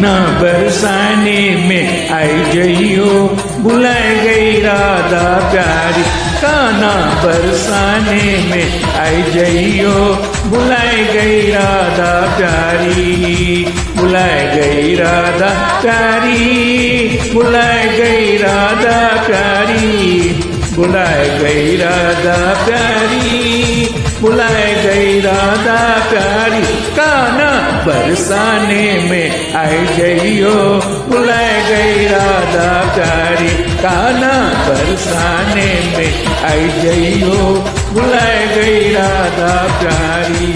ना बरसाने में आई जइयो बुलाए गई राधा प्यारी, कान्हा बरसाने में आई जइयो बुलाए गई राधा प्यारी, बुलाए गई राधा प्यारी, बुलाए गई राधा प्यारी, बुलाए गई राधा प्यारी, बुलाए गई राधा प्यारी, कान्हा बरसाने में आई जइयो बुलाए गई राधा प्यारी, कान्हा बरसाने में आई जइयो बुलाए गई राधा प्यारी।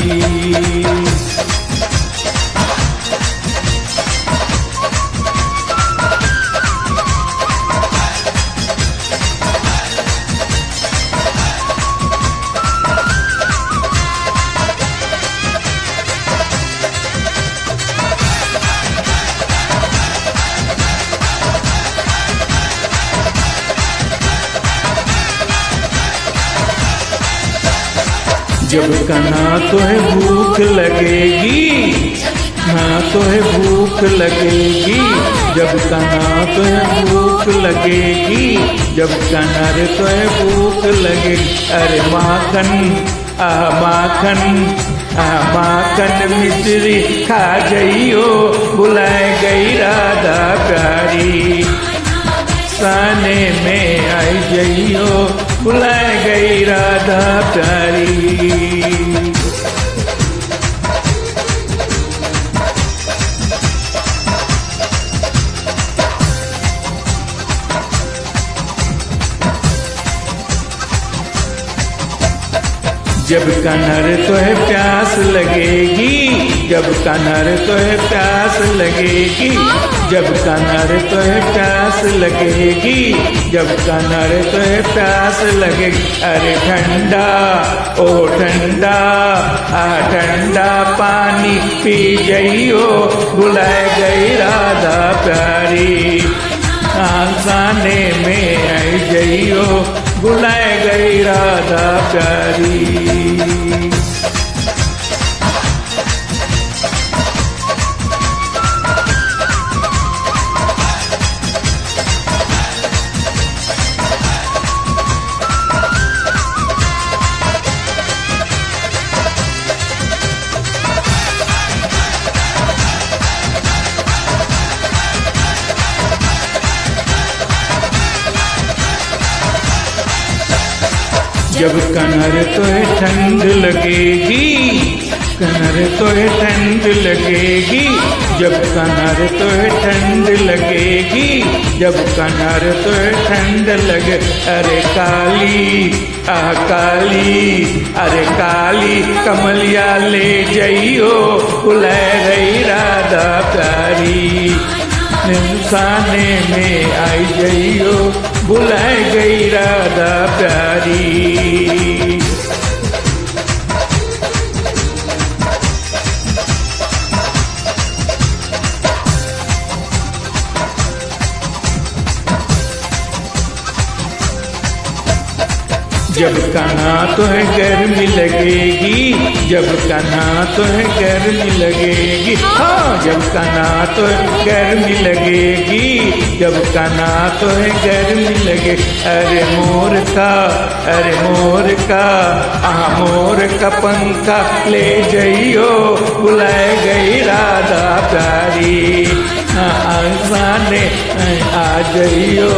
जब कान्हा तुम्हें भूख लगेगी, हाँ तुम्हें भूख लगेगी, जब कान्हा तुम्हें भूख लगेगी, जब कान्हा रे तुम्हें भूख लगेगी, अरे माखन माखन माखन मिश्री खा जइयो बुलाए गई राधा प्यारी, साने में आई जइयो बुलाए गई राधा प्यारी। जब कान्हा रे तोहे प्यास लगेगी, जब कान्हा रे तोहे प्यास लगेगी, जब कान्हा रे तोहे प्यास लगेगी, जब कान्हा रे तोहे प्यास लगेगी, अरे ठंडा ओ ठंडा ठंडा पानी पी जइयो बुलाए गई राधा प्यारी, आसाने में आई जइयो बुलाए गई राधा प्यारी। जब कान्हा रे तोहे ठंड लगेगी, कान्हा रे तोहे ठंड लगेगी, जब कान्हा रे तोहे ठंड लगेगी, जब कान्हा रे तोहे ठंड लगे, अरे काली काली अरे काली कमलिया ले जइयो बुलाए गई राधा प्यारी, निशाने में आई जइयो बुलाए गई राधा प्यारी। जब कान्हा तोहे गर्मी लगेगी, जब कान्हा तोहे गर्मी लगेगी, हाँ जब कान्हा तोहे गर्मी लगेगी, जब कान्हा तोहे गर्मी लगे, अरे मोर का मोर का पंखा ले जइयो बुलाए गई राधा प्यारी, आसाने आ जइयो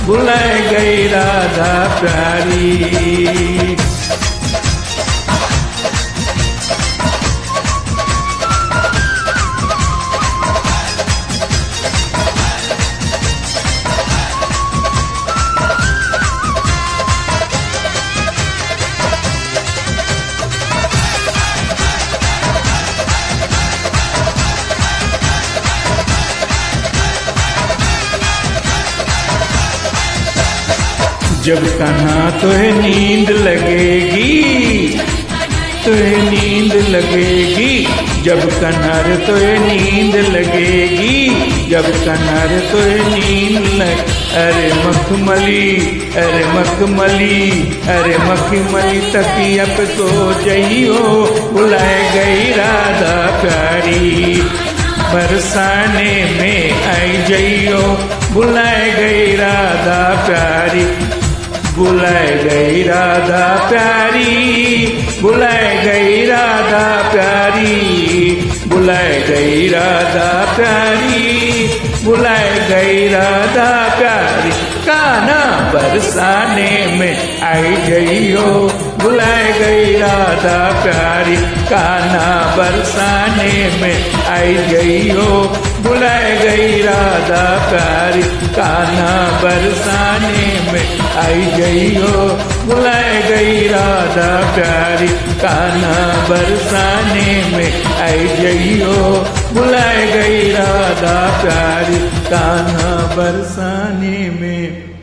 बुलाए गई राधा प्यारी। जब कान्हा तोहे नींद लगेगी, तोहे नींद लगेगी, जब कान्हा रे तोहे नींद लगेगी, जब कान्हा रे तोहे नींद लग, अरे मखमली तकिया पे सो जइयो बुलाए गई राधा प्यारी, बरसाने में आई जइयो, बुलाए गई राधा प्यारी, बुलाए गई राधा प्यारी, बुलाए गई राधा प्यारी, बुलाए गई राधा प्यारी, बुलाए गई राधा प्यारी। कान्हा बरसाने में आई जइयो, बुलाए गई राधा प्यारी, कान्हा बरसाने में आई जइयो, बुलाए गई राधा प्यारी, कान्हा बरसाने में आई जइयो, बुलाए गई राधा प्यारी, कान्हा बरसाने में आई जइयो, बुलाए गई राधा प्यारी, कान्हा बरसाने में